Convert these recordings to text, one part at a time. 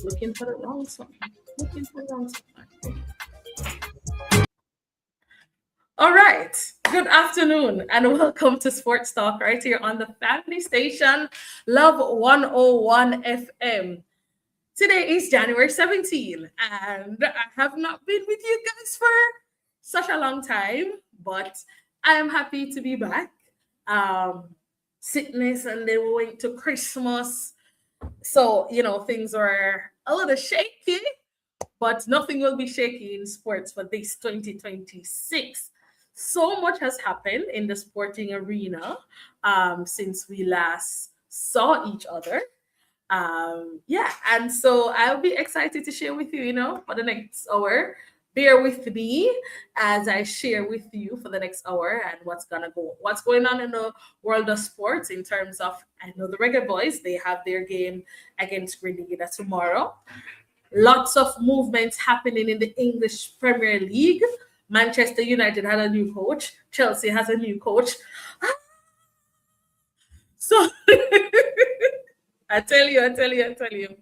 Looking for the wrong song. Looking for the wrong song. All right. Good afternoon and welcome to Sports Talk right here on the family station, Love 101 FM. Today is January 17th, and I have not been with you guys for such a long time, but I am happy to be back. Sickness, and then we went to Christmas. So, things were a little shaky, but nothing will be shaky in sports for this 2026. So much has happened in the sporting arena since we last saw each other. Yeah, and so I'll be excited to share with you, for the next hour. Bear with me as I share with you for the next hour and what's going on in the world of sports in terms of, I know the Reggae Boys, they have their game against Grenada tomorrow. Lots of movements happening in the English Premier League. Manchester United had a new coach. Chelsea has a new coach. So I tell you.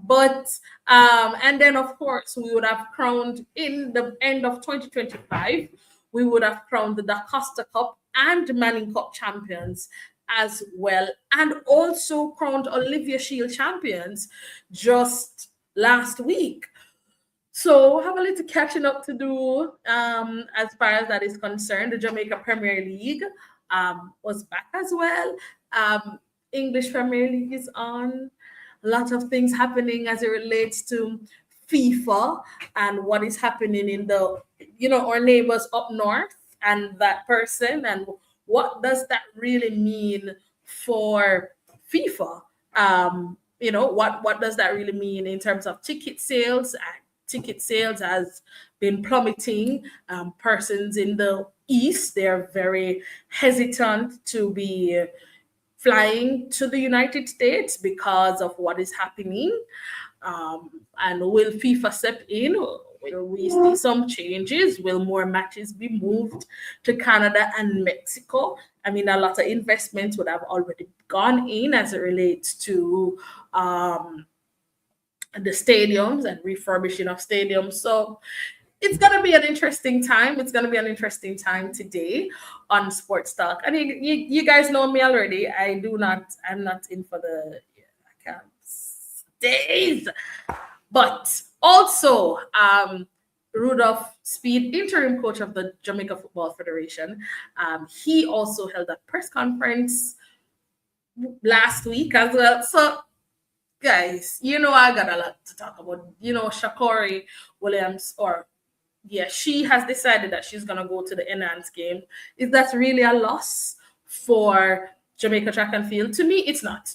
But and then of course we would have crowned in the end of 2025, we would have crowned the Da Costa Cup and Manning Cup champions as well, and also crowned Olivia Shield champions just last week. So have a little catching up to do as far as that is concerned. The Jamaica Premier League was back as well. English Premier League is on. A lot of things happening as it relates to FIFA and what is happening in the, our neighbors up north and that person, and what does that really mean for FIFA? What does that really mean in terms of ticket sales? Ticket sales has been plummeting. Persons in the East, they're very hesitant to be flying to the United States because of what is happening. And will FIFA step in? Will we see some changes? Will more matches be moved to Canada and Mexico? I mean, a lot of investments would have already gone in as it relates to the stadiums and refurbishing of stadiums. So it's going to be an interesting time. It's going to be an interesting time today on Sports Talk. I mean, you guys know me already. I'm not in for the days. But also, Rudolph Speed, interim coach of the Jamaica Football Federation, he also held a press conference last week as well. So, guys, I got a lot to talk about. Shakori Williams, she has decided that she's going to go to the enhanced game. Is that really a loss for Jamaica track and field? To me, it's not.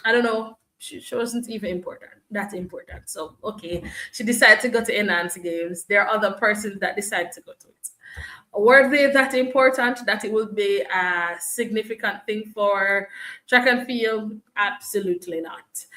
I don't know. She wasn't even important. That's important. So, okay, she decided to go to enhanced games. There are other persons that decide to go to it. Were they that important that it will be a significant thing for track and field? Absolutely not.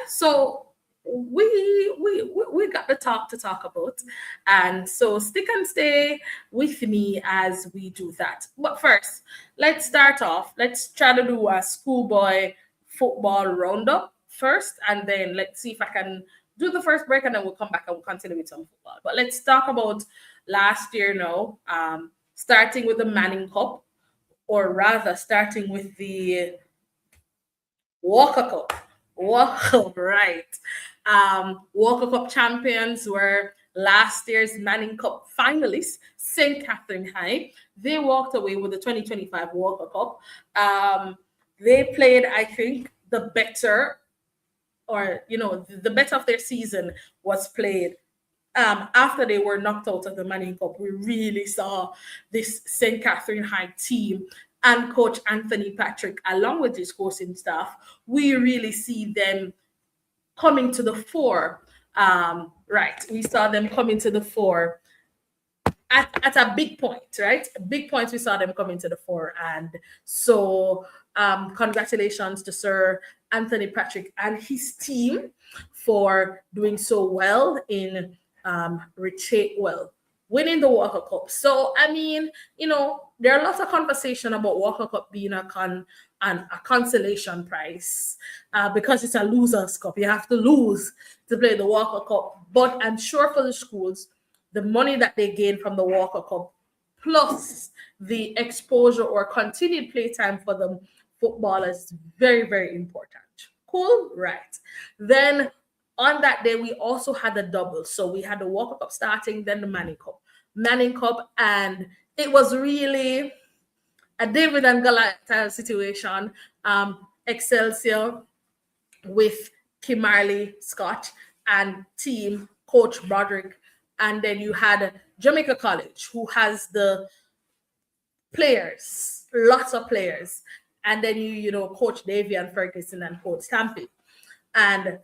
So we got the talk to talk about, and so stick and stay with me as we do that. But first, let's start off. Let's try to do a schoolboy football roundup first, and then let's see if I can do the first break, and then we'll come back and we'll continue with some football. But let's talk about last year now, starting with the Manning Cup, or rather starting with the Walker Cup. Wow, right. Walker Cup champions were last year's Manning Cup finalists, St. Catherine High. They walked away with the 2025 Walker Cup. They played, I think, the better of their season was played after they were knocked out of the Manning Cup. We really saw this St. Catherine High team and Coach Anthony Patrick, along with his coaching staff, we really see them coming to the fore. We saw them coming to the fore at a big point, right? Big points, we saw them coming to the fore. And so congratulations to Sir Anthony Patrick and his team for doing so well in winning the Walker Cup. So, I mean, there are lots of conversation about Walker Cup being a consolation prize because it's a losers cup. You have to lose to play the Walker Cup. But I'm sure for the schools, the money that they gain from the Walker Cup plus the exposure or continued playtime for the footballers very, very important. Cool, right? Then on that day, we also had a double. So we had the Walker Cup starting, then the Manning Cup. Manning Cup, and it was really a David and Goliath type situation. Excelsior with Kimberly Scott and team coach Broderick, and then you had Jamaica College, who has the players, lots of players, and then you know Coach Davian Ferguson and Coach Stampy, and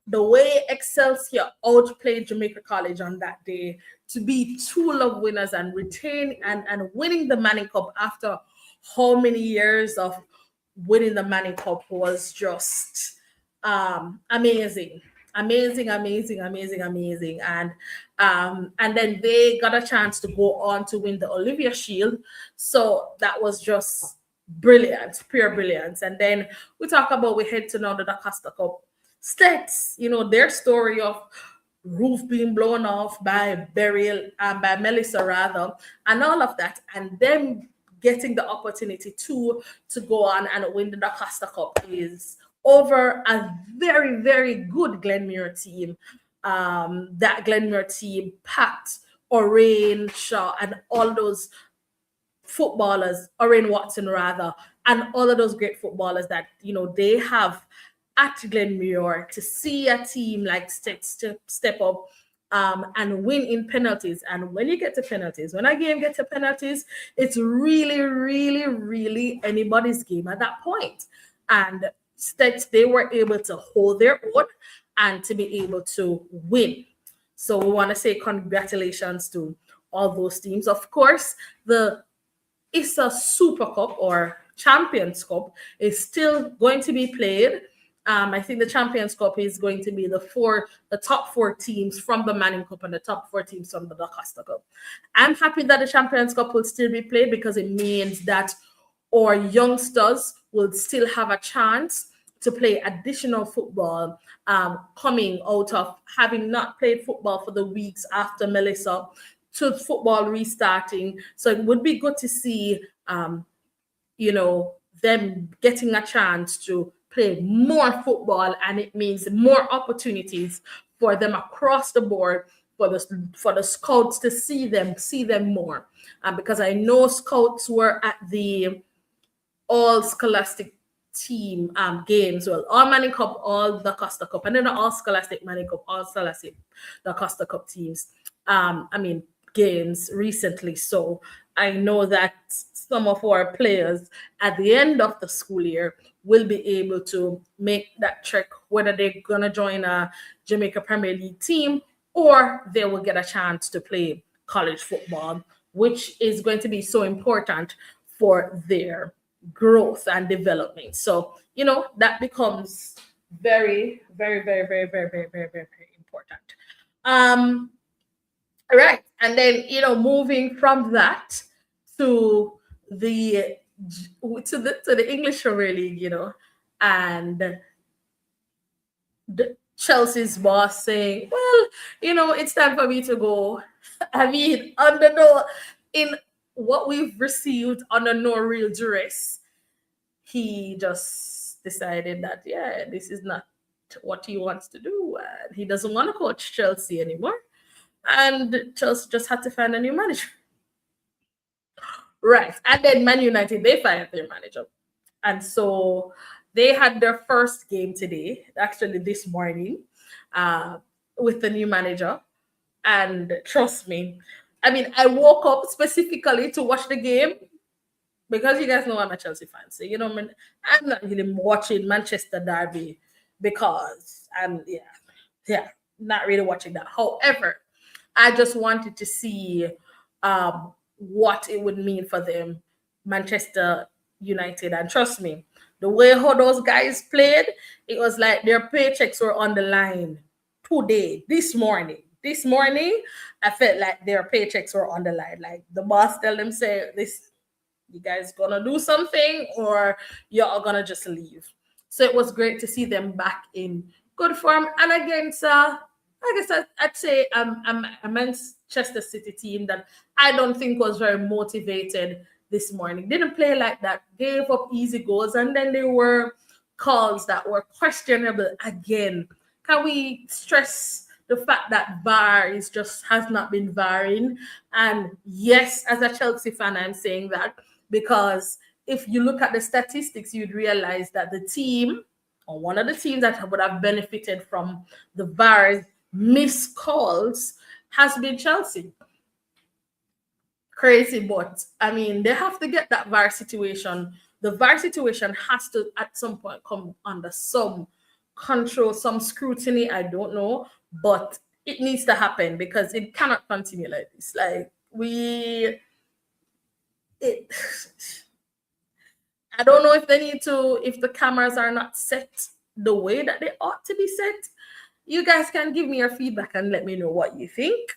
the way Excelsior outplayed Jamaica College on that day to be two love winners and retain and winning the Manning Cup after how many years of winning the Manning Cup was just amazing. Amazing, amazing, amazing, amazing. And then they got a chance to go on to win the Olivia Shield. So that was just brilliant, pure brilliance. And then we head to now the Costa Cup. Stats, you know, their story of roof being blown off by by Melissa rather, and all of that, and them getting the opportunity to go on and win the Costa Cup is over a very, very good Glenmuir team. That Glenmuir team packed Orain Shaw and all those footballers, Orain Watson rather, and all of those great footballers that you know they have at Glenmuir. To see a team like step up and win in penalties. And when you get to penalties, when a game gets to penalties, it's really, really, really anybody's game at that point. And they were able to hold their own and to be able to win. So we want to say congratulations to all those teams. Of course, the ISA Super Cup or Champions Cup is still going to be played. I think the Champions Cup is going to be the top four teams from the Manning Cup and the top four teams from the Costa Cup. I'm happy that the Champions Cup will still be played because it means that our youngsters will still have a chance to play additional football coming out of having not played football for the weeks after Melissa to football restarting. So it would be good to see, them getting a chance to play more football, and it means more opportunities for them across the board for the scouts to see them more. Because I know scouts were at the all scholastic team games, well, all Manning Cup, all the Costa Cup, and then the all scholastic Manning Cup, all scholastic the Costa Cup teams. Games recently. So I know that some of our players at the end of the school year will be able to make that trek, whether they're gonna join a Jamaica Premier League team or they will get a chance to play college football, which is going to be so important for their growth and development. So, that becomes very, very, very, very, very, very, very, very, very important. Right. And then, moving from that to the English Premier League, and Chelsea's boss saying, well, it's time for me to go. I mean, in what we've received under no real duress, he just decided that, this is not what he wants to do. And he doesn't want to coach Chelsea anymore. And Chelsea just had to find a new manager. Right. And then Man United, they fired their manager. And so they had their first game today, actually this morning, with the new manager. And trust me, I woke up specifically to watch the game because you guys know I'm a Chelsea fan. So, I'm not really watching Manchester Derby because not really watching that. However, I just wanted to see what it would mean for them, Manchester United. And trust me, the way how those guys played, it was like their paychecks were on the line today, this morning. this morning, I felt like their paychecks were on the line. Like the boss tell them, say, this, you guys gonna do something or you're gonna just leave. So it was great to see them back in good form. And against, I guess I'd say a Manchester City team that I don't think was very motivated this morning. Didn't play like that, gave up easy goals, and then there were calls that were questionable again. Can we stress the fact that VAR is just has not been VARing? And yes, as a Chelsea fan, I'm saying that because if you look at the statistics, you'd realize that the team or one of the teams that would have benefited from the VAR's missed calls has been Chelsea. Crazy, but I mean, they have to get that VAR situation. The VAR situation has to, at some point, come under some control, some scrutiny. I don't know, but it needs to happen because it cannot continue like this. Like it. I don't know if they need to, if the cameras are not set the way that they ought to be set. You guys can give me your feedback and let me know what you think.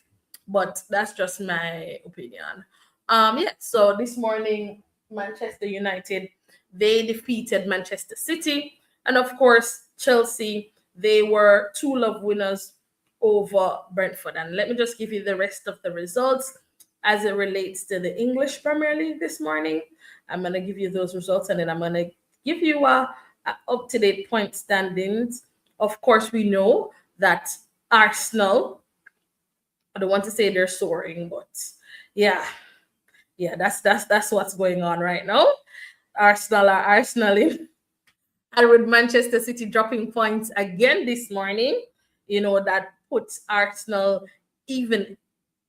But that's just my opinion. Yeah, so this morning, Manchester United, they defeated Manchester City. And of course, Chelsea, they were 2-0 winners over Brentford. And let me just give you the rest of the results as it relates to the English Premier League this morning. I'm going to give you those results and then I'm going to give you a up-to-date point standings. Of course, we know that Arsenal, I don't want to say they're soaring, but yeah, that's what's going on right now. Arsenal are Arsenaling. And with Manchester City dropping points again this morning, that puts Arsenal even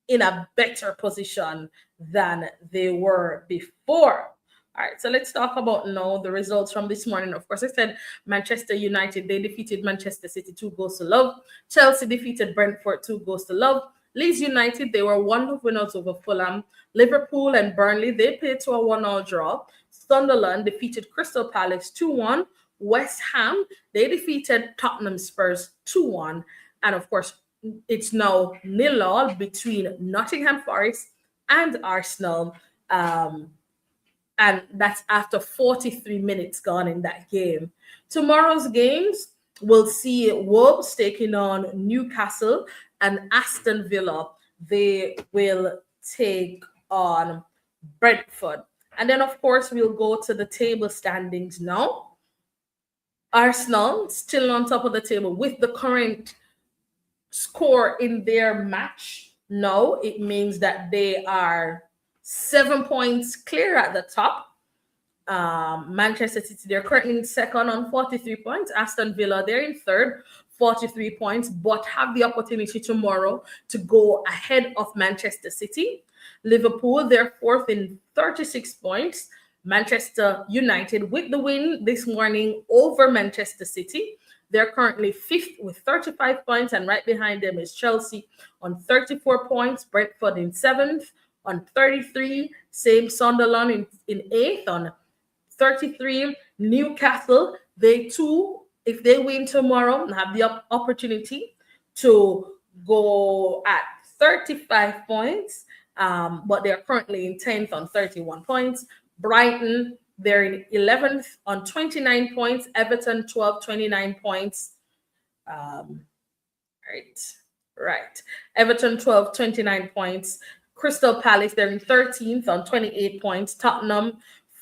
in a better position than they were before. All right, so let's talk about now the results from this morning. Of course, I said Manchester United, they defeated Manchester City 2-0. Chelsea defeated Brentford 2-0. Leeds United, they were 1-0 winners over Fulham. Liverpool and Burnley, they played to a 1-1 draw. Sunderland defeated Crystal Palace 2-1. West Ham, they defeated Tottenham Spurs 2-1. And of course, it's now 0-0 between Nottingham Forest and Arsenal. And that's after 43 minutes gone in that game. Tomorrow's games will see Wolves taking on Newcastle and Aston Villa. They will take on Brentford. And then, of course, we'll go to the table standings now. Arsenal still on top of the table with the current score in their match. Now it means that they are 7 points clear at the top. Manchester City, they're currently in second on 43 points. Aston Villa, they're in third, 43 points, but have the opportunity tomorrow to go ahead of Manchester City. Liverpool, they're fourth in 36 points. Manchester United, with the win this morning over Manchester City, they're currently fifth with 35 points, and right behind them is Chelsea on 34 points, Brentford in seventh on 33, same Sunderland in eighth on 33. Newcastle, they too, if they win tomorrow, have the opportunity to go at 35 points, but they're currently in 10th on 31 points. Brighton, they're in 11th on 29 points. Everton, 12, 29 points. Right. Everton, 12, 29 points. Crystal Palace, they're in 13th on 28 points. Tottenham,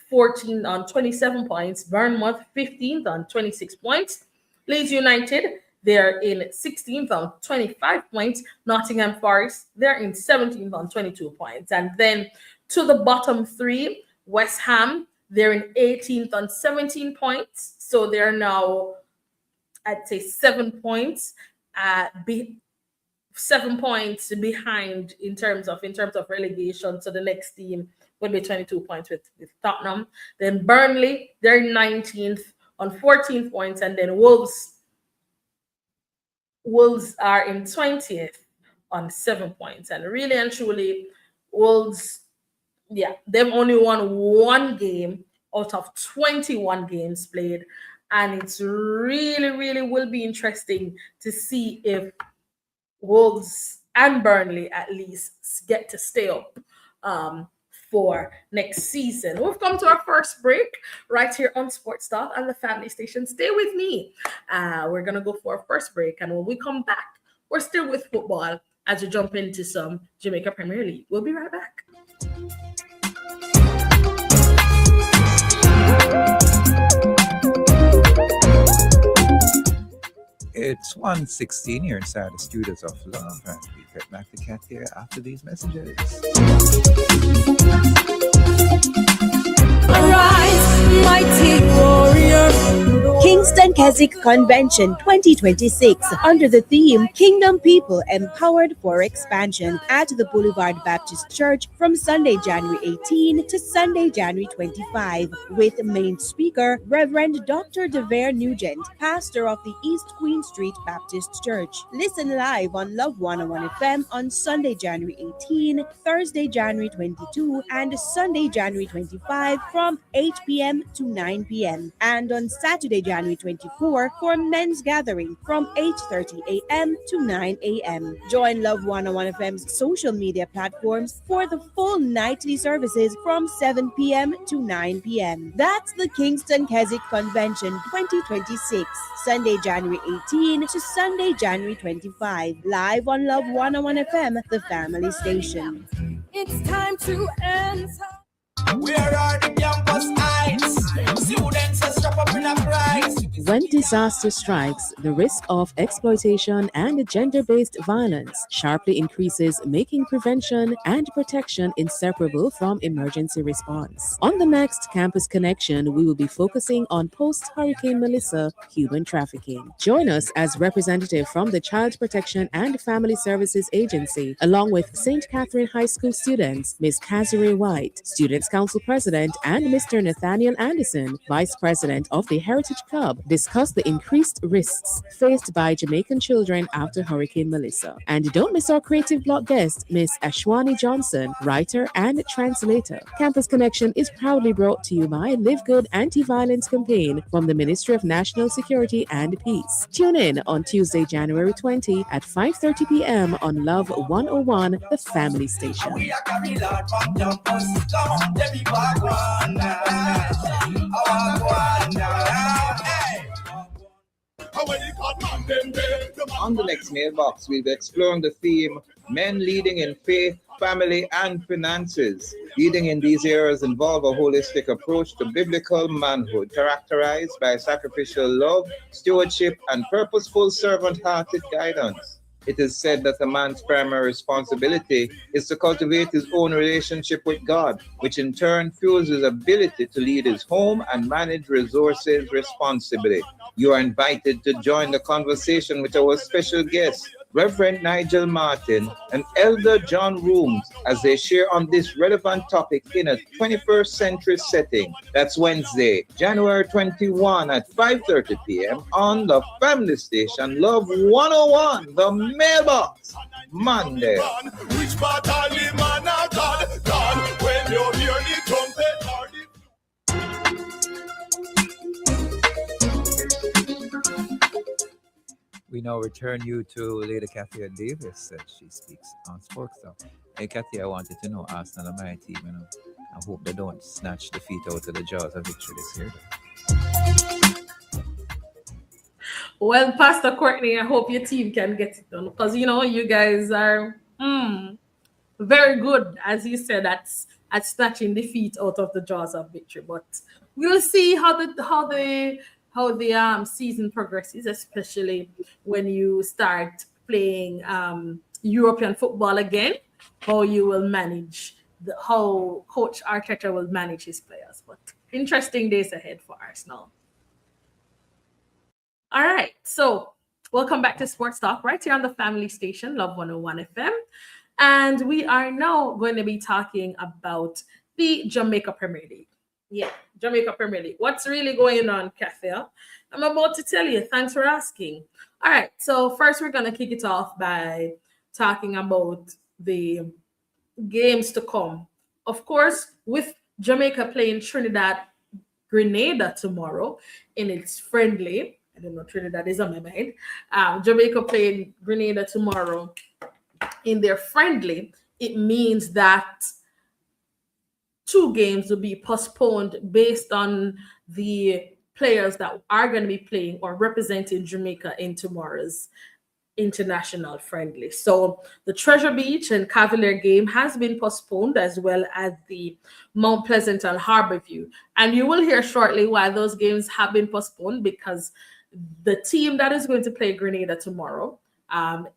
14 on 27 points. Bournemouth, 15th on 26 points. Leeds United, they're in 16th on 25 points. Nottingham Forest, they're in 17th on 22 points. And then to the bottom three, West Ham, they're in 18th on 17 points. So they're now, I'd say, 7 points, 7 points behind in terms of relegation. So the next team will be 22 points with Tottenham. Then Burnley, they're 19th on 14 points, and then Wolves are in 20th on 7 points. And really and truly, Wolves, they've only won one game out of 21 games played. And it's really, really will be interesting to see if Wolves and Burnley at least get to stay up um, for next season. We've come to our first break right here on Sports Talk on the Family Station. Stay with me. We're going to go for our first break. And when we come back, we're still with football as we jump into some Jamaica Premier League. We'll be right back. It's 1:16 here inside the studios of Love, and we get back to Kathya after these messages. Arise, mighty warrior. Kingston Keswick Convention 2026 under the theme Kingdom People Empowered for Expansion at the Boulevard Baptist Church from Sunday, January 18 to Sunday, January 25 with main speaker Reverend Dr. DeVere Nugent, pastor of the East Queen Street Baptist Church. Listen live on Love 101 FM on Sunday, January 18, Thursday, January 22, and Sunday, January 25 from 8 p.m. to 9 p.m. and on Saturday, January 24 for men's gathering from 8:30 a.m. to 9 a.m. Join Love 101 FM's social media platforms for the full nightly services from 7 p.m. to 9 p.m. That's the Kingston Keswick Convention 2026, Sunday, January 18 to Sunday, January 25, live on Love 101 FM, the family station. It's time to enter. Where are the campus heights? Students are strapped up in a price. When disaster strikes, the risk of exploitation and gender-based violence sharply increases, making prevention and protection inseparable from emergency response. On the next Campus Connection, we will be focusing on post-Hurricane Melissa human trafficking. Join us as representative from the Child Protection and Family Services Agency, along with St. Catherine High School students, Ms. Kazare White, Students Council President, and Mr. Nathaniel Anderson, Vice President of the Heritage Club, discuss the increased risks faced by Jamaican children after Hurricane Melissa. And don't miss our creative block guest, Miss Ashwani Johnson, writer and translator. Campus Connection is proudly brought to you by Live Good Anti-Violence Campaign from the Ministry of National Security and Peace. Tune in on Tuesday, January 20 at 5:30 p.m. on Love 101, the family station. On the next mailbox, we'll be exploring the theme Men Leading in Faith, Family, and Finances. Leading in these areas involve a holistic approach to biblical manhood, characterized by sacrificial love, stewardship, and purposeful servant-hearted guidance. It is said that a man's primary responsibility is to cultivate his own relationship with God, which in turn fuels his ability to lead his home and manage resources responsibly. You are invited to join the conversation with our special guests, Reverend Nigel Martin and Elder John Rooms, as they share on this relevant topic in a 21st century setting. That's Wednesday, January 21 at 5:30 p.m. on the family station, Love 101, the mailbox, Monday. Which part of the man of God? God, when you hear the trumpet or the... We now return you to Lady Kathya Davis as she speaks on Sports Talk. Hey, Kathya, I wanted to know, Arsenal are my team, I hope they don't snatch defeat out of the jaws of victory this year. Well, Pastor Courtney, I hope your team can get it done because, you guys are very good, as you said, at snatching defeat out of the jaws of victory. But we'll see how the season progresses, especially when you start playing European football again, how you will manage, how Coach Arteta will manage his players. But interesting days ahead for Arsenal. All right, so welcome back to Sports Talk right here on the family station, Love 101 FM. And we are now going to be talking about the Jamaica Premier League. Yeah, Jamaica Premier League. What's really going on, Kathya? I'm about to tell you. Thanks for asking. All right, so first we're going to kick it off by talking about the games to come. Of course, with Jamaica playing Trinidad Grenada tomorrow in its friendly. I don't know, Trinidad is on my mind. Jamaica playing Grenada tomorrow in their friendly, it means that 2 games will be postponed based on the players that are going to be playing or representing Jamaica in tomorrow's international friendly. So the Treasure Beach and Cavalier game has been postponed, as well as the Mount Pleasant and Harborview. And you will hear shortly why those games have been postponed, because the team that is going to play Grenada tomorrow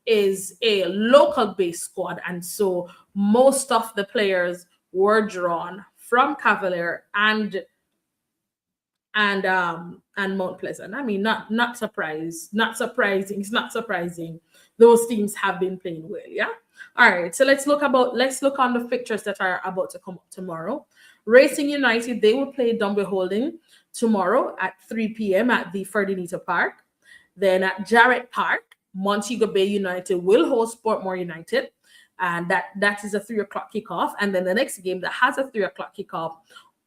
is a local based squad. And so most of the players were drawn from Cavalier and Mount Pleasant. I mean, not surprising. It's not surprising. Those teams have been playing well. Yeah. All right. So let's look on the fixtures that are about to come up tomorrow. Racing United, they will play Dunby Holding tomorrow at 3 p.m. at the Ferdinand Park. Then at Jarrett Park, Montego Bay United will host Portmore United, and that is a 3 o'clock kickoff. And then the next game that has a 3 o'clock kickoff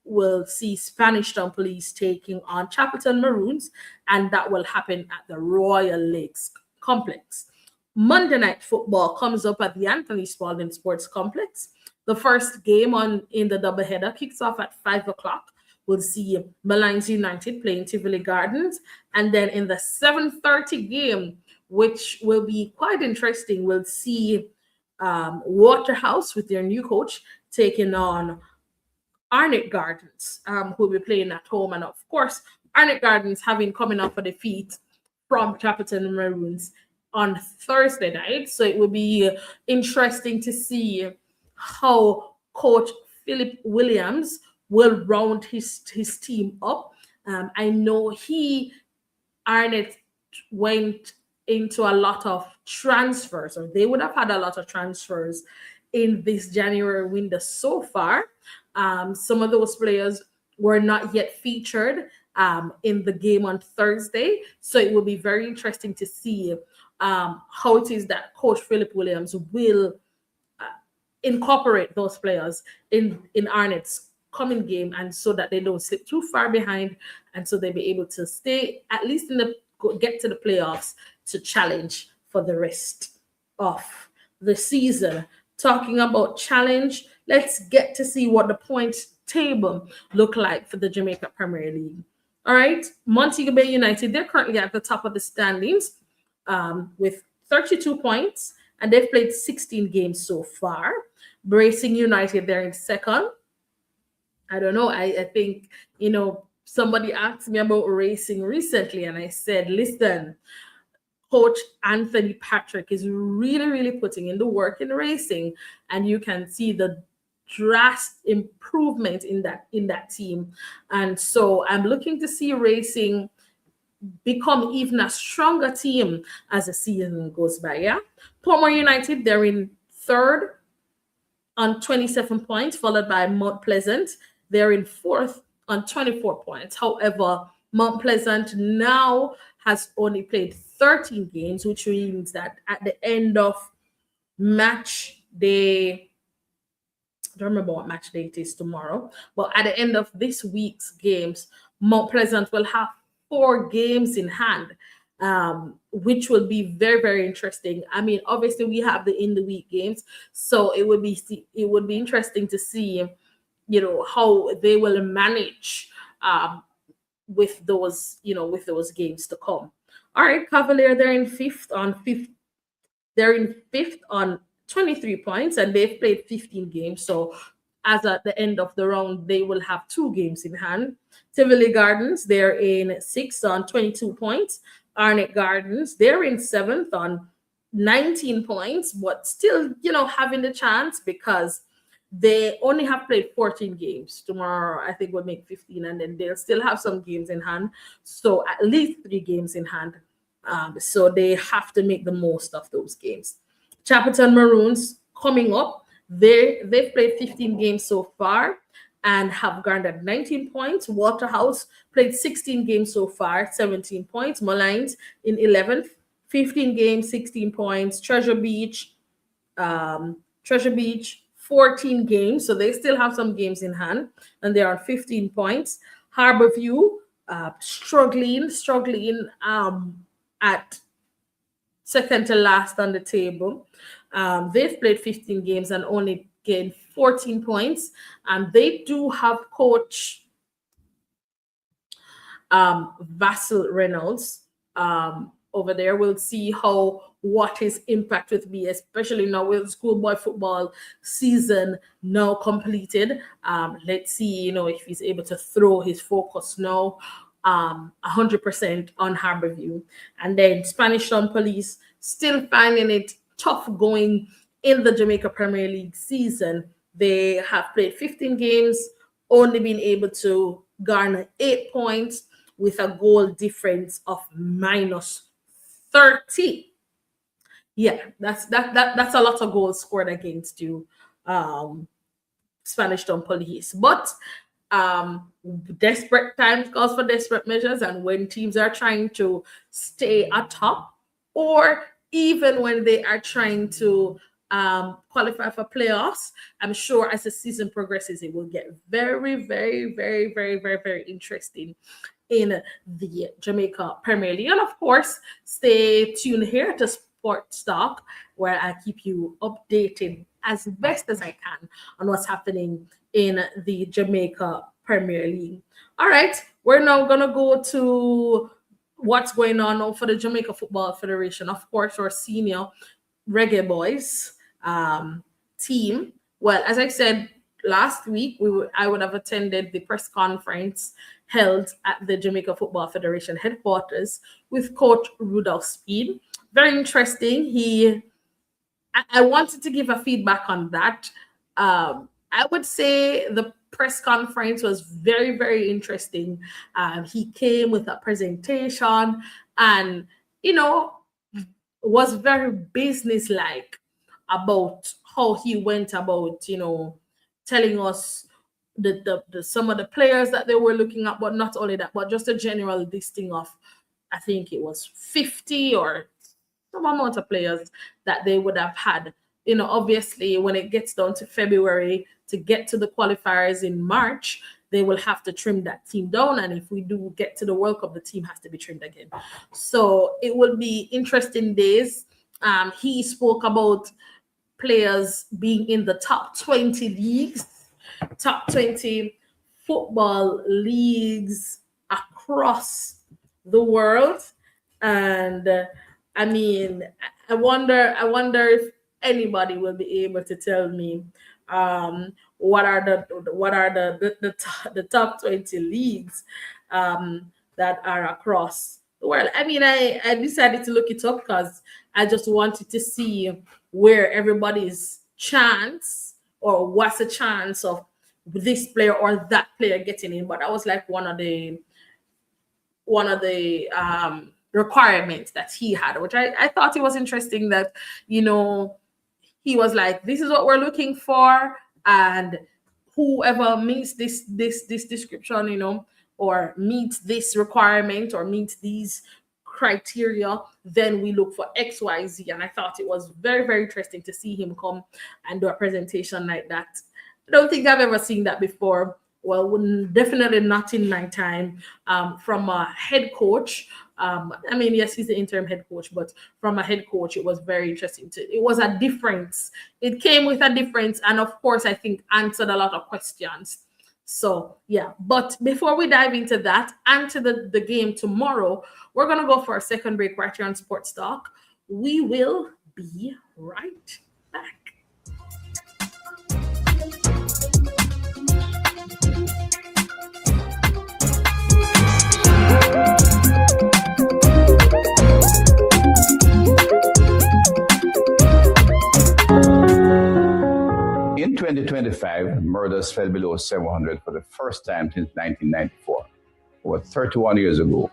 will see Spanish Town Police taking on Chapelton Maroons, and that will happen at the Royal Lakes Complex. Monday Night Football comes up at the Anthony Spalding Sports Complex. The first game in the doubleheader kicks off at 5 o'clock. We'll see Malines United playing Tivoli Gardens, and then in the 7:30 game, which will be quite interesting, we'll see Waterhouse with their new coach taking on Arnett Gardens, who will be playing at home. And of course, Arnett Gardens having coming off a defeat from Chapelton Maroons on Thursday night. So it will be interesting to see how Coach Philip Williams will round his team up. I know Arnett went into a lot of transfers, or they would have had a lot of transfers in this January window so far. Some of those players were not yet featured in the game on Thursday. So it will be very interesting to see how it is that Coach Philip Williams will incorporate those players in Arnett's coming game, and so that they don't slip too far behind, and so they'll be able to stay at least get to the playoffs to challenge for the rest of the season. Talking about challenge, let's get to see what the point table look like for the Jamaica Premier League. All right, Montego Bay United, they're currently at the top of the standings with 32 points, and they've played 16 games so far. Racing United, they're in second. I don't know. I think, somebody asked me about Racing recently, and I said, listen, Coach Anthony Patrick is really, really putting in the work in Racing, and you can see the drastic improvement in that team. And so I'm looking to see Racing become even a stronger team as the season goes by. Yeah, Portmore United, they're in third on 27 points, followed by Mount Pleasant. They're in fourth on 24 points. However, Mount Pleasant now has only played 13 games, which means that at the end of match day, I don't remember what match day it is tomorrow, but at the end of this week's games, Mount Pleasant will have 4 games in hand, which will be very, very interesting. I mean, obviously we have the in the week games, so it would be interesting to see, how they will manage with those games to come. All right, Cavalier, they're in fifth on 23 points, and they've played 15 games. So as at the end of the round, they will have 2 games in hand. Tivoli Gardens, they're in sixth on 22 points. Arnett Gardens, they're in seventh on 19 points, but still, having the chance because they only have played 14 games. Tomorrow, I think, will make 15, and then they'll still have some games in hand. So at least 3 games in hand. So they have to make the most of those games. Chapelton Maroons coming up. They've played 15 games so far and have garnered 19 points. Waterhouse played 16 games so far, 17 points. Malines in 11th, 15 games, 16 points. Treasure Beach, 14 games, so they still have some games in hand, and they are on 15 points. Harborview struggling at second to last on the table. They've played 15 games and only gained 14 points. They do have coach Vassal Reynolds over there. We'll see what his impact will be, especially now with schoolboy football season now completed. Let's see, if he's able to throw his focus now 100% on Harborview. And then Spanish Town Police still finding it tough going in the Jamaica Premier League season. They have played 15 games, only been able to garner 8 points with a goal difference of -30. Yeah, that's a lot of goals scored against you, Spanish Town Police. But desperate times calls for desperate measures, and when teams are trying to stay atop, or even when they are trying to qualify for playoffs, I'm sure as the season progresses, it will get very, very, very, very, very, very interesting in the Jamaica Premier League. And of course, stay tuned here to Sports Talk, where I keep you updated as best as I can on what's happening in the Jamaica Premier League. All right, we're now going to go to what's going on for the Jamaica Football Federation. Of course, our senior Reggae Boys team. Well, as I said last week, I would have attended the press conference held at the Jamaica Football Federation headquarters with Coach Rudolph Speed. Very interesting. I wanted to give a feedback on that. I would say the press conference was very, very interesting. He came with a presentation and, was very businesslike about how he went about, telling us the some of the players that they were looking at, but not only that, but just a general listing of, I think it was 50 or some amount of players that they would have had. Obviously, when it gets down to February to get to the qualifiers in March, they will have to trim that team down. And if we do get to the World Cup, the team has to be trimmed again. So it will be interesting days. He spoke about players being in the top 20 leagues, top 20 football leagues across the world. And I mean, I wonder if anybody will be able to tell me what are the top 20 leagues that are across the world. I mean, I decided to look it up because I just wanted to see where everybody's chance, or what's the chance of this player or that player getting in. But that was like one of the requirements that he had, which I thought it was interesting that, he was like, this is what we're looking for, and whoever meets this description, or meets this requirement or meets these criteria, then we look for XYZ. And I thought it was very, very interesting to see him come and do a presentation like that. I don't think I've ever seen that before. Well, definitely not in my time, from a head coach. I mean, yes, he's the interim head coach, but from a head coach, it was very interesting. It was a difference. It came with a difference. And of course, I think answered a lot of questions. So, yeah. But before we dive into that and to the game tomorrow, we're going to go for a second break right here on Sports Talk. We will be right back. In 2025, murders fell below 700 for the first time since 1994, over 31 years ago.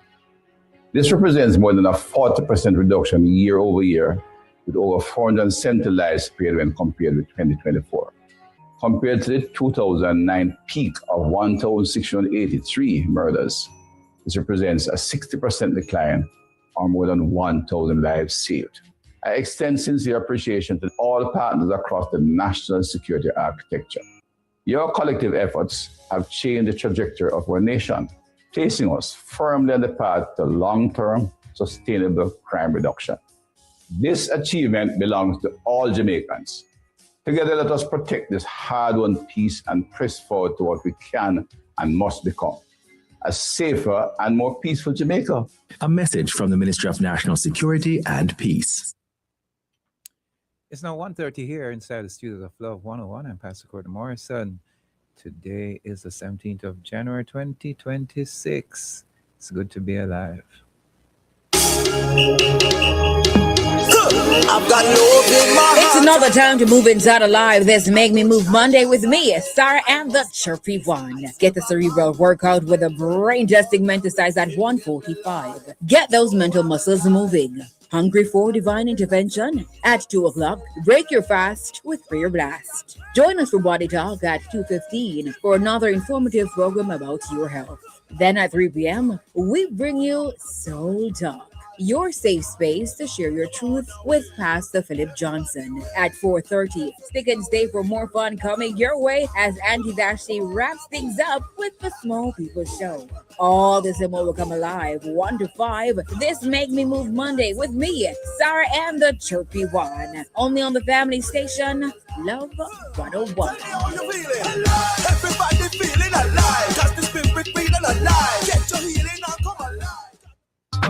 This represents more than a 40% reduction year over year, with over 470 lives spared when compared with 2024. Compared to the 2009 peak of 1,683 murders, this represents a 60% decline, or more than 1,000 lives saved. I extend sincere appreciation to all partners across the national security architecture. Your collective efforts have changed the trajectory of our nation, placing us firmly on the path to long-term, sustainable crime reduction. This achievement belongs to all Jamaicans. Together, let us protect this hard-won peace and press forward to what we can and must become: a safer and more peaceful Jamaica. A message from the Ministry of National Security and Peace. It's now 1:30 here inside the studios of Love 101. I'm Pastor Gordon Morrison. Today is the 17th of January 2026. It's good to be alive. I've got love in my heart. It's another time to move inside alive. This Make Me Move Monday with me, Sarah and the Chirpy One. Get the cerebral workout with a brain-testing exercise at 1:45. Get those mental muscles moving. Hungry for divine intervention? At 2 o'clock, break your fast with Prayer Blast. Join us for Body Talk at 2:15 for another informative program about your health. Then at 3 p.m., we bring you Soul Talk, your safe space to share your truth with Pastor Philip Johnson. At 4:30, stick and stay for more fun coming your way as Auntie Dashie wraps things up with the Small People Show. All this and more will come alive 1 to 5. This Make Me Move Monday with me, Sarah and the Chirpy One. Only on the family station, Love 101. Everybody feeling alive. Cause the spirit feeling alive. Get your healing and come alive.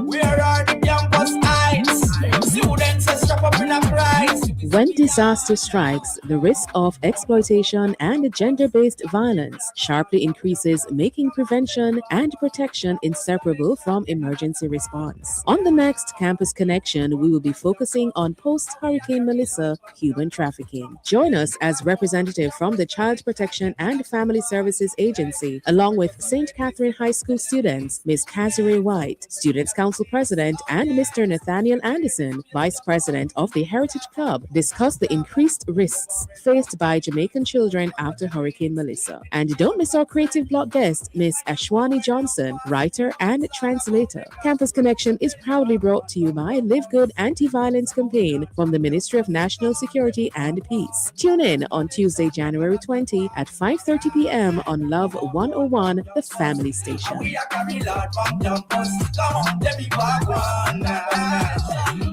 Where are the campus heights? Students are strapped up in a price. When disaster strikes, the risk of exploitation and gender-based violence sharply increases, making prevention and protection inseparable from emergency response. On the next Campus Connection, we will be focusing on post-Hurricane Melissa human trafficking. Join us as representative from the Child Protection and Family Services Agency, along with St. Catherine High School students, Ms. Kazire White, Students Council President, and Mr. Nathaniel Anderson, Vice President of the Heritage Club, discuss the increased risks faced by Jamaican children after Hurricane Melissa. And don't miss our creative blog guest, Miss Ashwani Johnson, writer and translator. Campus Connection is proudly brought to you by Live Good Anti-Violence Campaign from the Ministry of National Security and Peace. Tune in on Tuesday, January 20 at 5:30 p.m. on Love 101, the family station. We are carry Lord from campus. Come on, let me walk one now.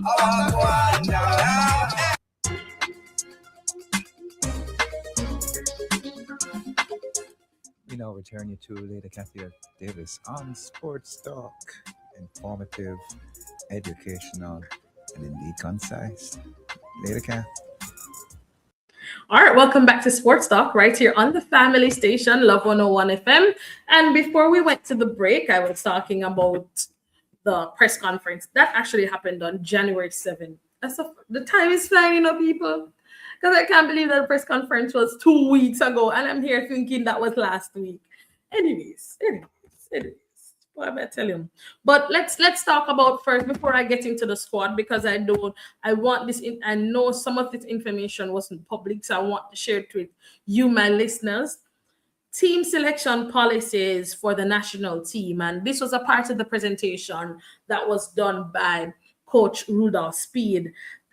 Walk one now. We now return you to Lady Kathya Davis on Sports Talk. Informative, educational, and indeed concise. Lady Kath. All right, welcome back to Sports Talk right here on the family station, Love 101 FM. And before we went to the break, I was talking about the press conference that actually happened on January 7th. The time is flying, people. Because I can't believe that the press conference was 2 weeks ago, and I'm here thinking that was last week. Anyways. What am I telling you? But let's talk about first before I get into the squad, because I want this. I know some of this information wasn't public, so I want to share it with you, my listeners. Team selection policies for the national team, and this was a part of the presentation that was done by Coach Rudolph Speed.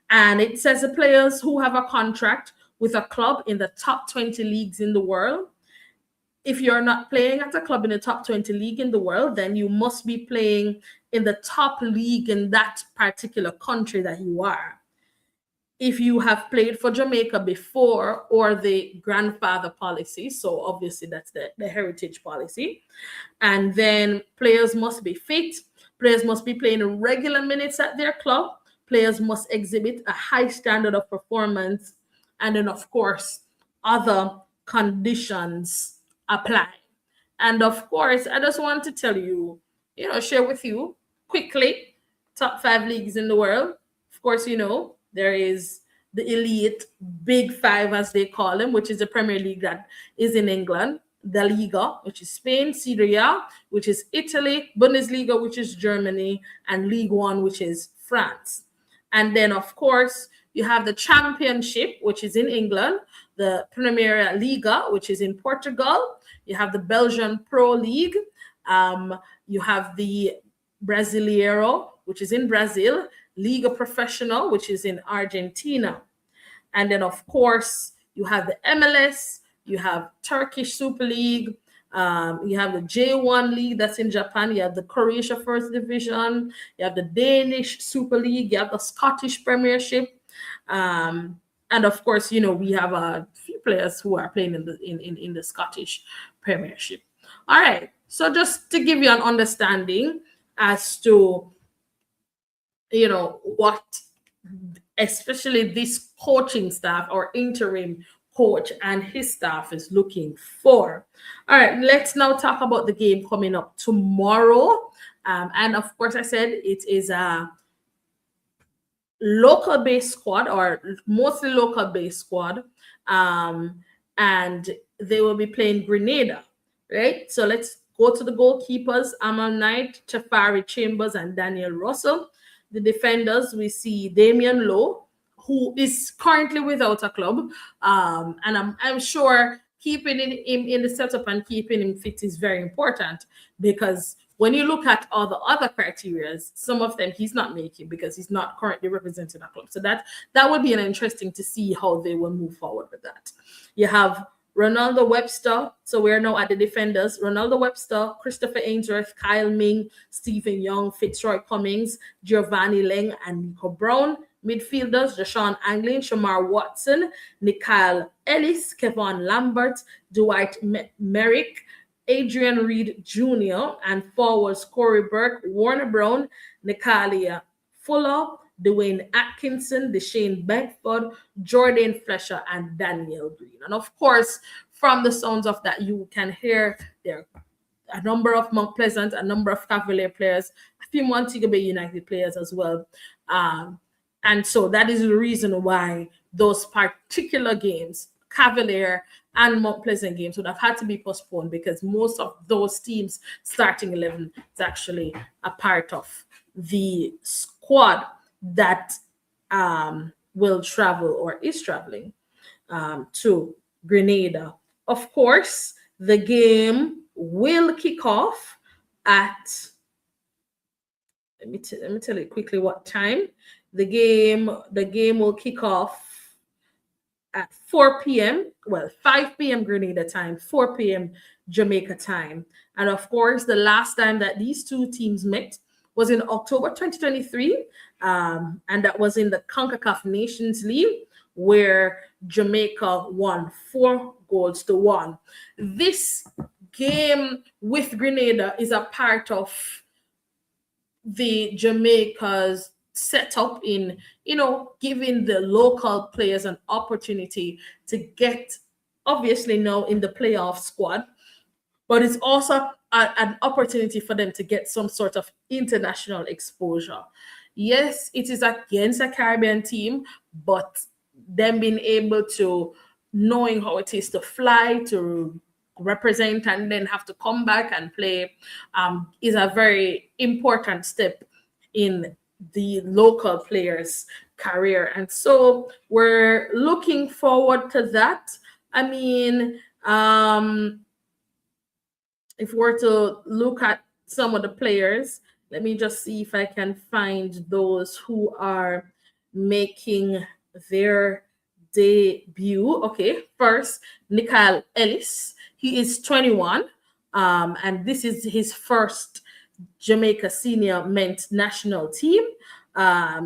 And it says the players who have a contract with a club in the top 20 leagues in the world. If you're not playing at a club in the top 20 league in the world, then you must be playing in the top league in that particular country that you are. If you have played for Jamaica before, or the grandfather policy, so obviously that's the heritage policy. And then players must be fit. Players must be playing regular minutes at their club. Players must exhibit a high standard of performance. And then, of course, other conditions apply. And of course, I just want to tell you, share with you quickly, top 5 leagues in the world. Of course, there is the elite Big Five, as they call them, which is the Premier League that is in England, the Liga, which is Spain, Serie A, which is Italy, Bundesliga, which is Germany, and League One, which is France. And then, of course, you have the Championship, which is in England, the Primeira Liga, which is in Portugal. You have the Belgian Pro League. You have the Brasileiro, which is in Brazil, Liga Professional, which is in Argentina. And then, of course, you have the MLS, you have Turkish Super League, You have the J1 League that's in Japan. You have the Croatia First Division. You have the Danish Super League. You have the Scottish Premiership. And of course, we have a few players who are playing in the Scottish Premiership. All right. So just to give you an understanding as to, what especially this coaching staff or interim coach and his staff is looking for. All right, let's now talk about the game coming up tomorrow. And of course, I said it is a local-based squad, or mostly local-based squad. And they will be playing Grenada, right? So let's go to the goalkeepers: Amal Knight, Tafari Chambers, and Daniel Russell. The defenders, we see Damian Lowe, who is currently without a club. And I'm sure keeping him in the setup and keeping him fit is very important, because when you look at all the other criteria, some of them he's not making because he's not currently representing a club. So that would be an interesting to see how they will move forward with that. You have Ronaldo Webster. So we're now at the defenders. Ronaldo Webster, Christopher Ainsworth, Kyle Ming, Stephen Young, Fitzroy Cummings, Giovanni Leng, and Nico Brown. Midfielders: Jashawn Anglin, Shamar Watson, Nikhil Ellis, Kevon Lambert, Dwight Merrick, Adrian Reed Jr., and forwards: Corey Burke, Warner Brown, Natalia Fuller, Dwayne Atkinson, Deshane Beckford, Jordan Fletcher, and Daniel Green. And of course, from the sounds of that, you can hear there are a number of Mount Pleasant, a number of Cavalier players, a few Montego Bay United players as well. And so that is the reason why those particular games, Cavalier and Mount Pleasant games, would have had to be postponed, because most of those teams' starting 11 is actually a part of the squad that will travel or is traveling to Grenada. Of course, the game will kick off at, let me tell you quickly what time. The game will kick off at 4 p.m. Well, 5 p.m. Grenada time, 4 p.m. Jamaica time. And of course, the last time that these two teams met was in October 2023, and that was in the CONCACAF Nations League, where Jamaica won 4-1. This game with Grenada is a part of the Jamaica's setup in, giving the local players an opportunity to get, obviously now in the playoff squad, but it's also an opportunity for them to get some sort of international exposure. Yes, it is against a Caribbean team, but them being able to, knowing how it is to fly, to represent, and then have to come back and play is a very important step in the local players' career. And so we're looking forward to that. I mean, if we're to look at some of the players, let me just see if I can find those who are making their debut. Okay, first, Nikhil Ellis. He is 21, and this is his first Jamaica senior men's national team.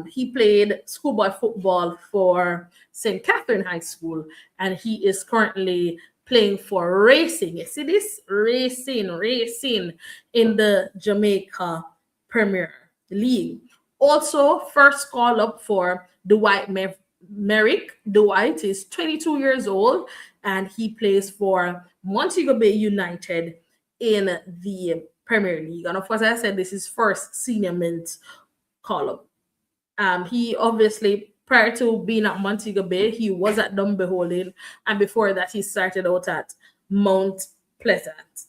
He played schoolboy football for St. Catherine High School, and he is currently playing for Racing. You see this? Racing in the Jamaica Premier League. Also, first call up for Dwight Merrick. Dwight is 22 years old, and he plays for Montego Bay United in the Premier League. And of course, as I said, this is first senior men's call up. He obviously, prior to being at Montego Bay, he was at Dumbeholding, and before that, he started out at Mount Pleasant.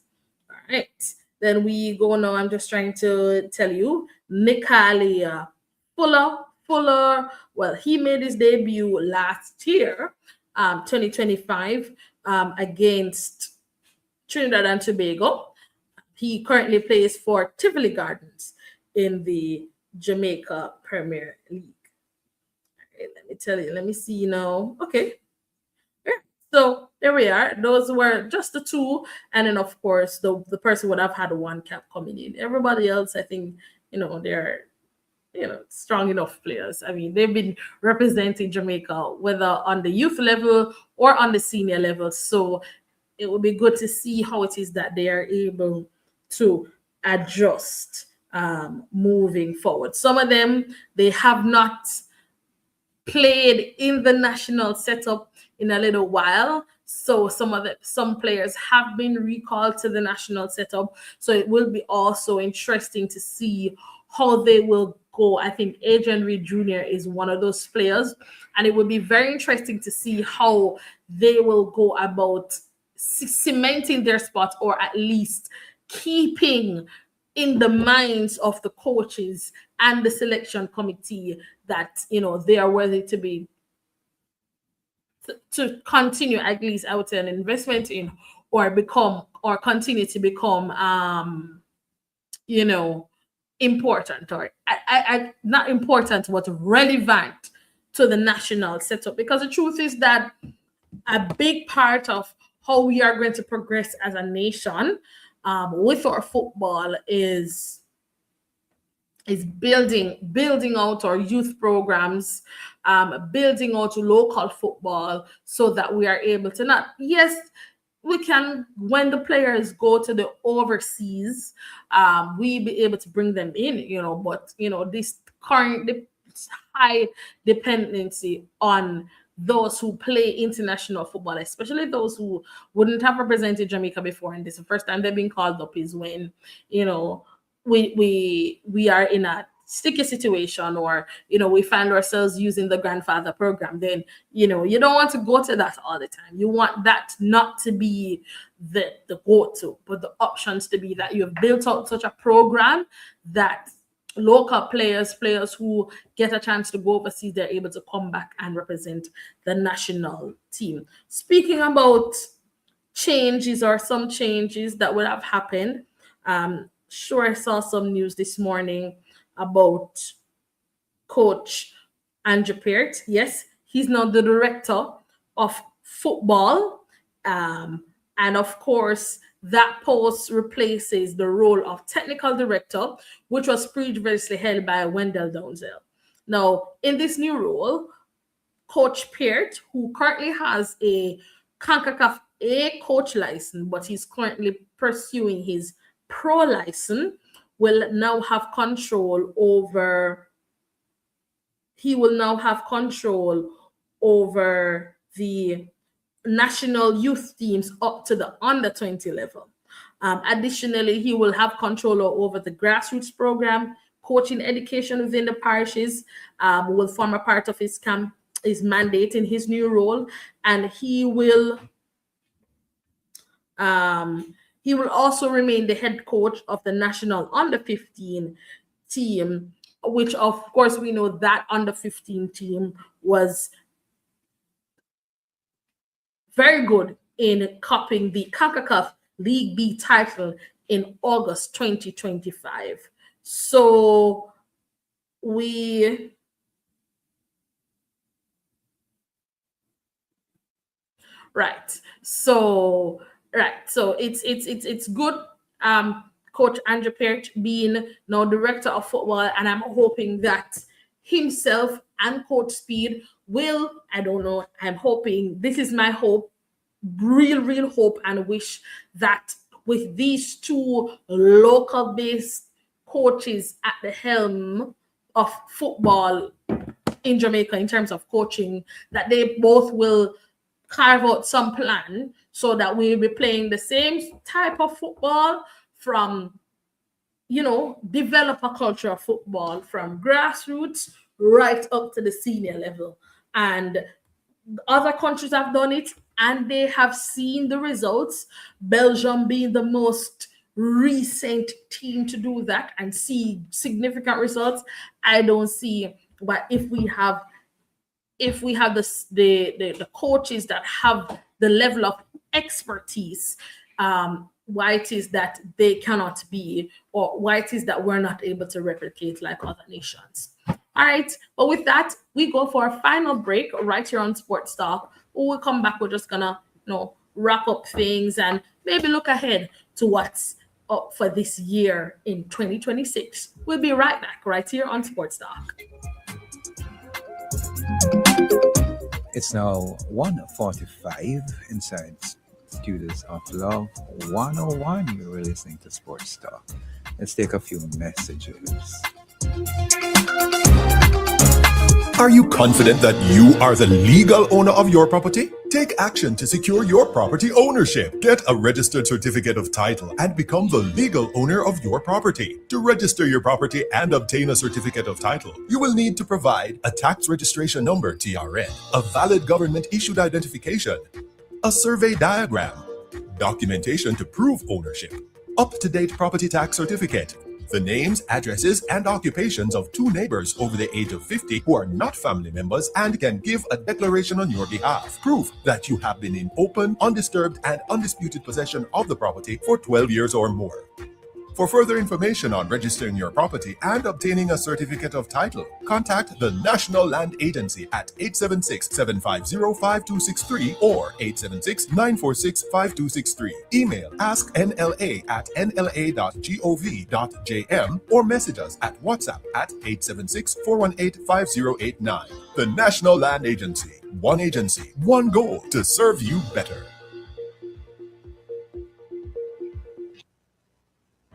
All right. Then we go now. I'm just trying to tell you, Natalia Fuller. Well, he made his debut last year, 2025, against Trinidad and Tobago. He currently plays for Tivoli Gardens in the Jamaica Premier League. Right, let me tell you. Let me see now. Okay. Yeah. So there we are. Those were just the two. And then, of course, the person would have had one cap coming in. Everybody else, I think, they're, strong enough players. I mean, they've been representing Jamaica, whether on the youth level or on the senior level. So it would be good to see how it is that they are able to adjust moving forward. Some of them, they have not played in the national setup in a little while. So some players have been recalled to the national setup. So it will be also interesting to see how they will go. I think Adrian Reed Jr. is one of those players, and it would be very interesting to see how they will go about cementing their spot, or at least keeping in the minds of the coaches and the selection committee that they are worthy to be to continue, at least I would say, an investment in, or continue to become important, or I not important but relevant to the national setup. Because the truth is that a big part of how we are going to progress as a nation with our football is building out our youth programs, building out local football, so that we are able to not, yes, we can, when the players go to the overseas, we be able to bring them in, but this current high dependency on those who play international football, especially those who wouldn't have represented Jamaica before, and this is the first time they've been called up, is when we are in a sticky situation, or we find ourselves using the grandfather program. Then you don't want to go to that all the time. You want that not to be the go-to, but the options to be that you have built out such a program that local players who get a chance to go overseas, they're able to come back and represent the national team. Speaking about changes, or some changes that would have happened, sure, I saw some news this morning about Coach Andrew Peart. Yes, he's now the director of football. And of course, that post replaces the role of technical director, which was previously held by Wendell Downsell. Now, in this new role, Coach Peart, who currently has a CONCACAF A coach license, but he's currently pursuing his pro license, will now have control over the national youth teams up to the under 20 level. Additionally, he will have control over the grassroots program, coaching education within the parishes, will form a part of his mandate in his new role, and he will also remain the head coach of the national under 15 team, which of course we know that under 15 team was very good in copying the CONCACAF League B title in August 2025. So So it's good. Coach Andrew Peart being now director of football, and I'm hoping that himself and Coach Speed will, I don't know, I'm hoping, this is my hope, real hope and wish, that with these two local based coaches at the helm of football in Jamaica in terms of coaching, that they both will carve out some plan so that we'll be playing the same type of football, from develop a culture of football from grassroots right up to the senior level. And other countries have done it and they have seen the results. Belgium being the most recent team to do that and see significant results. I don't see why, if we have the coaches that have the level of expertise, why it is that they cannot be, or why it is that we're not able to replicate like other nations. All right, but with that, we go for a final break right here on Sports Talk. When we come back, we're just gonna wrap up things and maybe look ahead to what's up for this year in 2026. We'll be right back right here on Sports Talk. It's now 1:45 inside Studios of Love 101. You're listening to Sports Talk. Let's take a few messages. Are you confident that you are the legal owner of your property? Take action to secure your property ownership. Get a registered certificate of title and become the legal owner of your property. To register your property and obtain a certificate of title, you will need to provide a tax registration number (TRN), a valid government issued identification, a survey diagram, documentation to prove ownership, up-to-date property tax certificate, the names, addresses, and occupations of 2 neighbors over the age of 50 who are not family members and can give a declaration on your behalf. Proof that you have been in open, undisturbed, and undisputed possession of the property for 12 years or more. For further information on registering your property and obtaining a certificate of title, contact the National Land Agency at 876-750-5263 or 876-946-5263. Email asknla@nla.gov.jm or message us at WhatsApp at 876-418-5089. The National Land Agency. One agency, one goal to serve you better.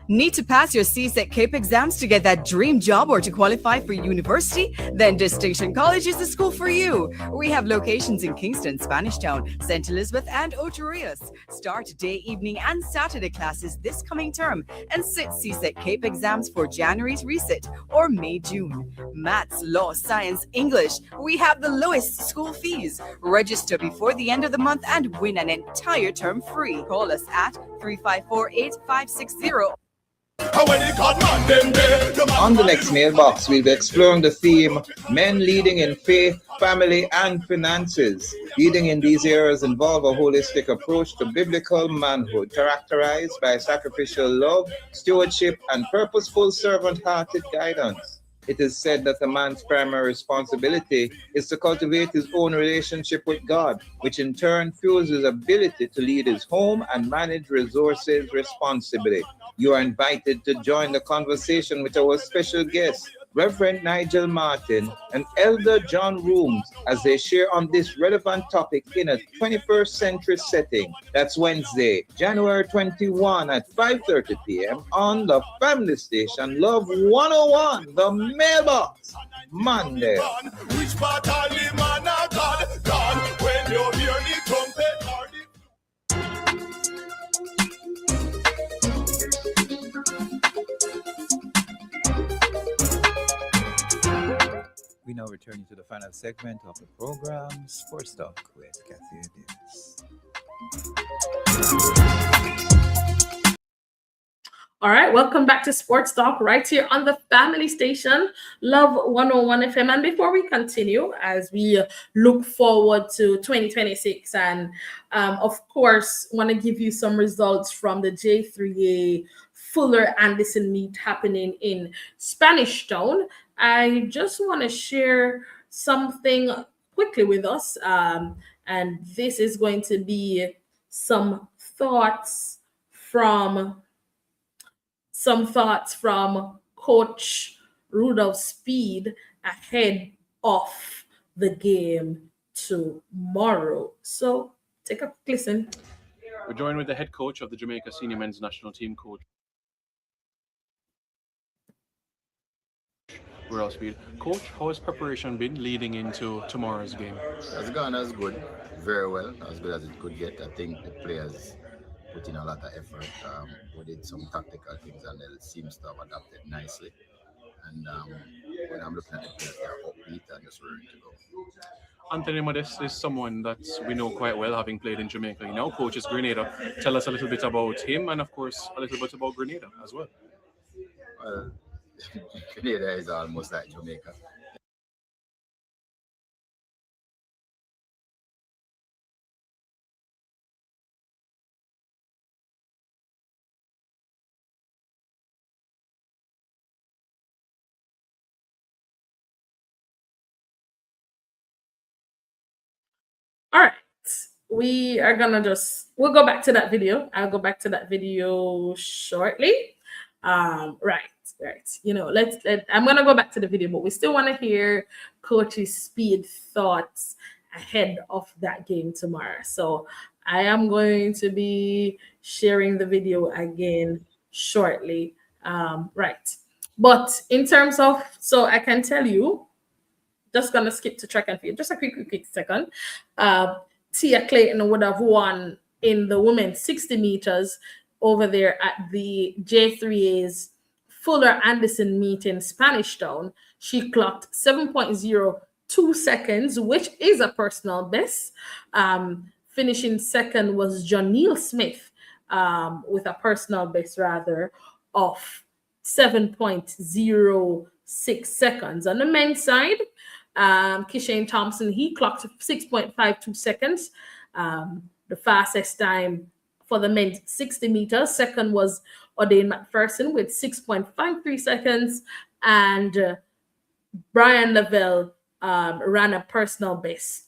Need to pass your CSEC CAPE exams to get that dream job or to qualify for university? Then Distinction College is the school for you. We have locations in Kingston, Spanish Town, St. Elizabeth, and Ocho Rios. Start day, evening, and Saturday classes this coming term and sit CSEC CAPE exams for January's resit or May, June. Maths, law, science, English. We have the lowest school fees. Register before the end of the month and win an entire term free. Call us at 354-8560. On the next mailbox, we'll be exploring the theme Men Leading in Faith, Family, and Finances. Leading in these areas involve a holistic approach to biblical manhood, characterized by sacrificial love, stewardship, and purposeful servant-hearted guidance. It is said that a man's primary responsibility is to cultivate his own relationship with God, which in turn fuels his ability to lead his home and manage resources responsibly. You are invited to join the conversation with our special guests, Reverend Nigel Martin and Elder John Rooms, as they share on this relevant topic in a 21st century setting. That's Wednesday, January 21 at 5:30 p.m. on the family station Love 101, the mailbox. Monday. Which part of the man of God? God, when you hear the trumpet or the... We now return to the final segment of the program, Sports Talk with Kathya Davis. All right, welcome back to Sports Talk right here on the family station, Love 101 FM. And before we continue, as we look forward to 2026, and of course, want to give you some results from the J3A Fuller Anderson meet happening in Spanish Town. I just want to share something quickly with us, and this is going to be some thoughts from Coach Rudolph Speed ahead of the game tomorrow. So take a listen. We're joined with the head coach of the Jamaica senior men's national team, Coach Rudolph Speed. Coach, how has preparation been leading into tomorrow's game? It's gone as good, very well, as good as it could get. I think the players put in a lot of effort. We did some tactical things and it seems to have adapted nicely. And when I'm looking at the players, they're upbeat and just ready to go. Anthony Modeste is someone that we know quite well, having played in Jamaica. He now coaches Grenada. Tell us a little bit about him and, of course, a little bit about Grenada as well. Well, Grenada is almost like Jamaica. All right, we are gonna we'll go back to that video. I'll go back to that video shortly. Right. I'm gonna go back to the video, but we still want to hear Coach's Speed thoughts ahead of that game tomorrow. So I am going to be sharing the video again shortly. Right. But in terms of, so I can tell you, just gonna skip to track and field. Just a quick second. Tia Clayton would have won in the women's 60 meters over there at the J3A's Fuller Anderson meet in Spanish Town. She clocked 7.02 seconds, which is a personal best. Finishing second was Janelle Smith with a personal best rather of 7.06 seconds. On the men's side, Kishane Thompson, he clocked 6.52 seconds. The fastest time for the men's 60 meters. Second was O'Dane McPherson with 6.53 seconds. And Brian Lavelle ran a personal best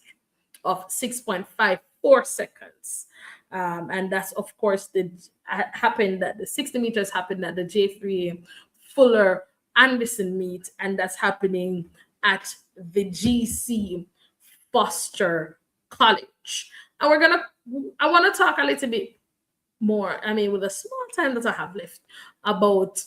of 6.54 seconds. And that's, of course, happened that the 60 meters happened at the J3 Fuller Anderson meet, and that's happening at the GC Foster College. And I want to talk a little bit more, with the small time that I have left, about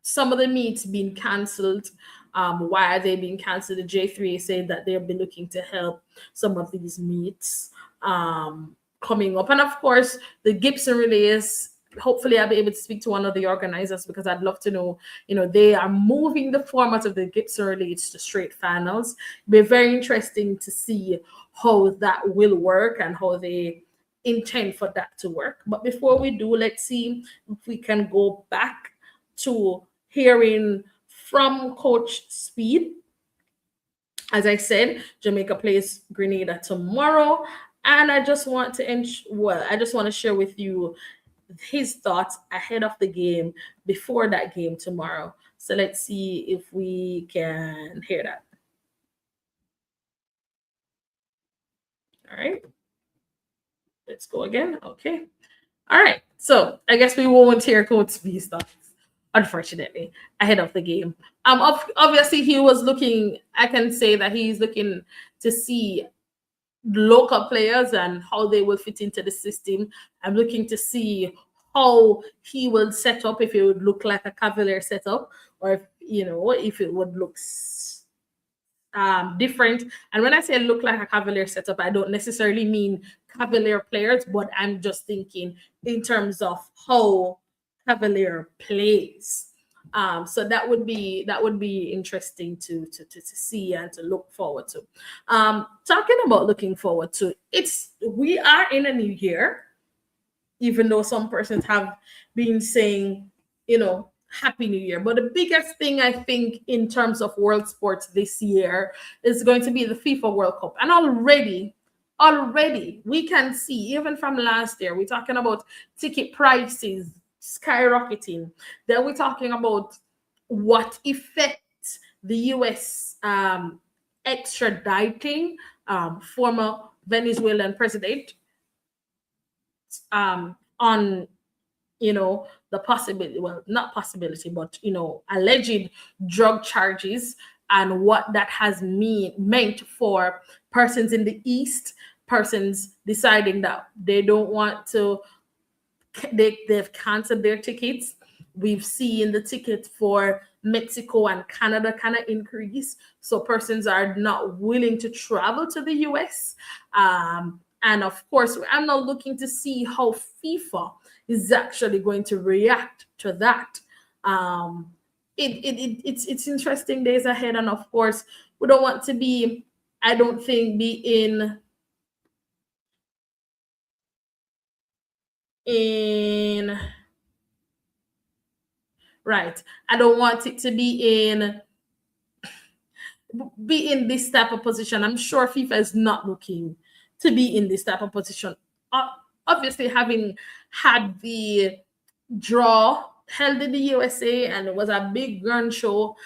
some of the meets being cancelled. Why are they being cancelled? The J3 said that they've been looking to help some of these meets coming up. And of course, the Gibson relays, hopefully I'll be able to speak to one of the organizers, because I'd love to know, they are moving the format of the Gibson relays to straight finals. It'll be very interesting to see how that will work and how they intend for that to work. But before we do, let's see if we can go back to hearing from Coach Speed. As I said, Jamaica plays Grenada tomorrow, and I just want to share with you his thoughts ahead of the game before that game tomorrow. So let's see if we can hear that. All right. Let's go again. Okay. All right. So I guess we won't hear Coach Speed's thoughts, unfortunately, ahead of the game. Obviously, he was looking, I can say that he's looking to see local players and how they will fit into the system. I'm looking to see how he will set up, if it would look like a Cavalier setup, or if it would look different. And when I say look like a Cavalier setup, I don't necessarily mean Cavalier players, but I'm just thinking in terms of how Cavalier plays. So that would be interesting to see and to look forward to. Talking about looking forward to, we are in a new year, even though some persons have been saying, Happy New Year. But the biggest thing I think in terms of world sports this year is going to be the FIFA World Cup. And already we can see, even from last year, we're talking about ticket prices skyrocketing. Then we're talking about what effect the US extraditing former Venezuelan president on the possibility, well, not possibility, but alleged drug charges, and what that has meant for persons in the East, persons deciding that they don't want to, they've canceled their tickets. We've seen the tickets for Mexico and Canada kind of increase, so persons are not willing to travel to the US. And of course, I'm not looking to see how FIFA is actually going to react to that. It's interesting days ahead, and of course, we don't want to be, I don't think, be in right. I don't want it to be in this type of position. I'm sure FIFA is not looking to be in this type of position. Obviously, having had the draw held in the USA, and it was a big gun show,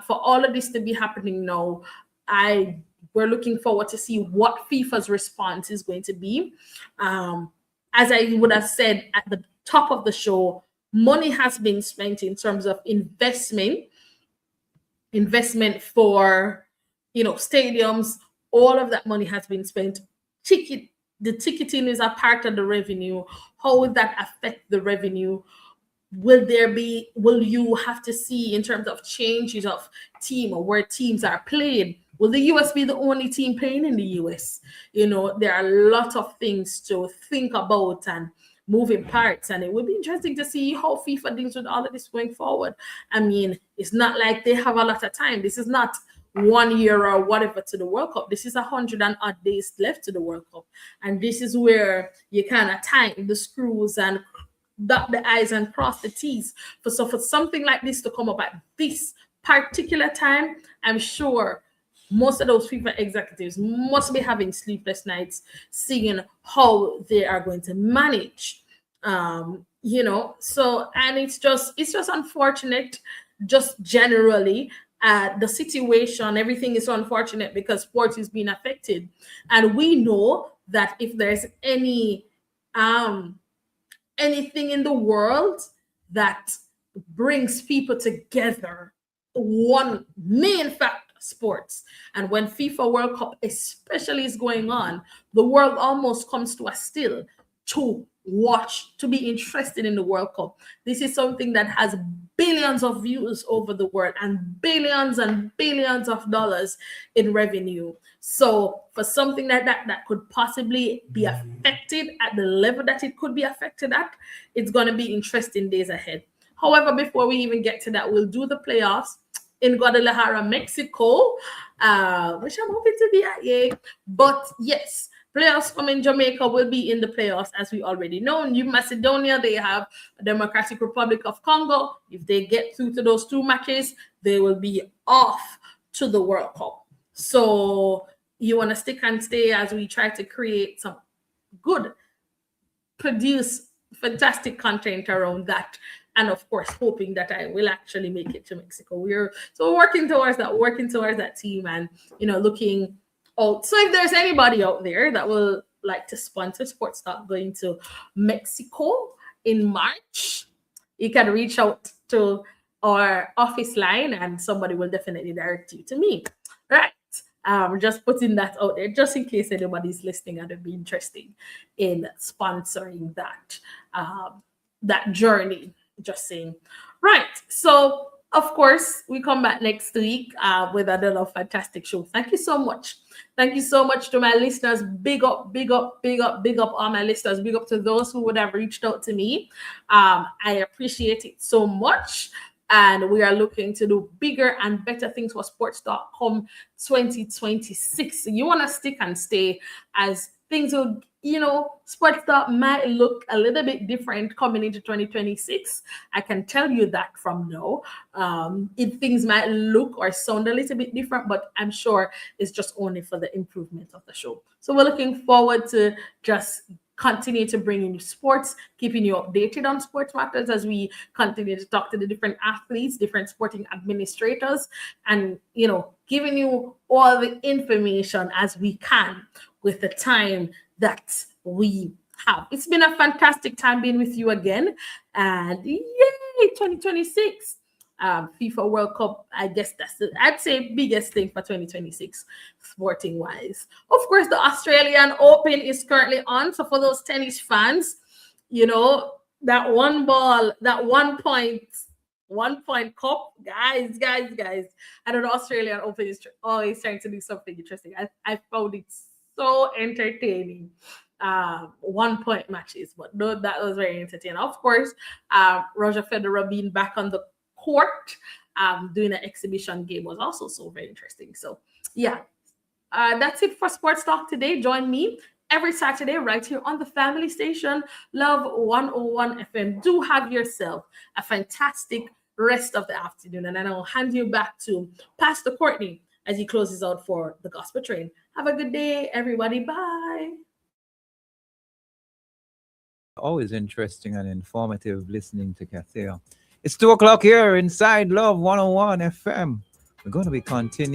for all of this to be happening now, I we're looking forward to see what FIFA's response is going to be. As I would have said at the top of the show, money has been spent in terms of investment for, stadiums. All of that money has been spent. The ticketing is a part of the revenue. How would that affect the revenue? Will you have to see in terms of changes of team or where teams are played? Will the US be the only team playing in the US? There are a lot of things to think about and moving parts, and it would be interesting to see how FIFA deals with all of this going forward. I mean, it's not like they have a lot of time. This is not 1 year or whatever to the World Cup. This is 100 and odd days left to the World Cup, and this is where you kind of tighten the screws and dot the I's and cross the T's. For something like this to come up at this particular time, I'm sure most of those FIFA executives must be having sleepless nights, seeing how they are going to manage. So, and it's just unfortunate, just generally. The situation, everything is so unfortunate because sports is being affected, and we know that if there's anything in the world that brings people together, one main factor, sports. And when FIFA World Cup especially is going on, the world almost comes to a still to watch, to be interested in the World Cup. This is something that has billions of views over the world and billions of dollars in revenue. So for something like that could possibly be affected at the level that it could be affected at, it's going to be interesting days ahead. However, before we even get to that, we'll do the playoffs in Guadalajara, Mexico, which I'm hoping to be at, yay. But yes, playoffs coming. Jamaica will be in the playoffs, as we already know. New Macedonia, they have Democratic Republic of Congo. If they get through to those two matches, they will be off to the World Cup. So you want to stick and stay as we try to create some good, produce fantastic content around that. And of course, hoping that I will actually make it to Mexico. We're working towards that team, and looking out. So if there's anybody out there that will like to sponsor Sports Talk going to Mexico in March, you can reach out to our office line and somebody will definitely direct you to me. Right. Just putting that out there just in case anybody's listening and would be interested in sponsoring that journey. Just saying. Right. So of course, we come back next week with another fantastic show. Thank you so much. Thank you so much to my listeners. Big up all my listeners. Big up to those who would have reached out to me. I appreciate it so much. And we are looking to do bigger and better things for Sports.com 2026. So you want to stick and stay as things will, Sports.com might look a little bit different coming into 2026. I can tell you that from now. Things might look or sound a little bit different, but I'm sure it's just only for the improvement of the show. So we're looking forward to just continue to bring in sports, keeping you updated on sports matters as we continue to talk to the different athletes, different sporting administrators, and giving you all the information as we can with the time that we have. It's been a fantastic time being with you again, and yay, 2026. FIFA World Cup, I guess I'd say biggest thing for 2026 sporting wise. Of course, the Australian Open is currently on. So for those tennis fans, that one ball, that 1 point cup, guys. I don't know, Australian Open is always trying to do something interesting. I found it so entertaining. 1 point matches, but no, that was very entertaining. Of course, Roger Federer being back on the court, doing an exhibition game was also so very interesting. So yeah, that's it for Sports Talk today. Join me every Saturday right here on the family station, Love 101 FM. Do have yourself a fantastic rest of the afternoon, and then I'll hand you back to Pastor Courtney as he closes out for the Gospel Train. Have a good day, everybody. Bye. Always interesting and informative listening to Kathya. It's 2 o'clock here inside Love 101 FM. We're going to be continuing.